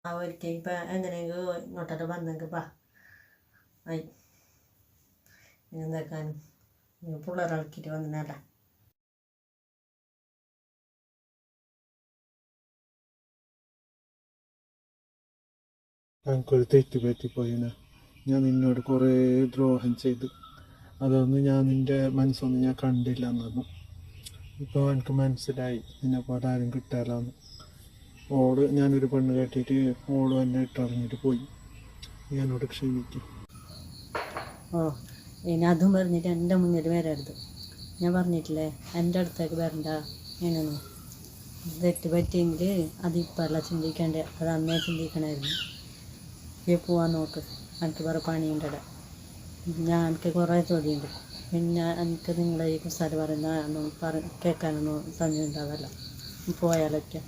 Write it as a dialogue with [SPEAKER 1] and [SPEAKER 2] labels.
[SPEAKER 1] ആ ഒരിക്കൽ ഇപ്പം എങ്ങനെയെങ്കിലും ഇങ്ങോട്ടൊക്കെ വന്നെങ്കിൽ പാ ആയി എന്താക്കാനും പിള്ളേർ ഇളക്കിയിട്ട് വന്നല്ല.
[SPEAKER 2] എനിക്കൊരു തെറ്റ് പറ്റിപ്പോയിന. ഞാൻ നിന്നോട് കുറേ ദ്രോഹം ചെയ്തു. അതൊന്നും ഞാൻ നിൻ്റെ മനസ്സൊന്നും ഞാൻ കണ്ടില്ല എന്നൊന്നും. ഇപ്പോൾ എനിക്ക് മനസ്സിലായി നിന്നെപ്പോലെ ആരും കിട്ടാലെന്ന്. ഞാനൊരു പെണ്ണ് കെട്ടിയിട്ട് ഓളും എന്നെ ഇട്ടിറങ്ങിയിട്ട് പോയി. ഞാനോട് ക്ഷമിക്കും.
[SPEAKER 1] ഇനി അതും പറഞ്ഞിട്ട് എൻ്റെ മുന്നിൽ വരരുത്. ഞാൻ പറഞ്ഞിട്ടില്ലേ എൻ്റെ അടുത്തേക്ക് വരണ്ട. ഇങ്ങനെ തെറ്റ് പറ്റിയെങ്കിൽ അതിപ്പല്ല ചിന്തിക്കേണ്ടത്, അത് അന്നേ ചിന്തിക്കണമായിരുന്നു. പോവാൻ നോക്ക്, എനിക്ക് വേറെ പണിയുണ്ടടെ. എനിക്ക് കുറേ ജോലിയുണ്ട്. പിന്നെ എനിക്ക് നിങ്ങളെ ഈ കുസാല് പറയുന്ന കേൾക്കാനൊന്നും സമയം ഉണ്ടാവല്ല. പോയാലൊക്കെ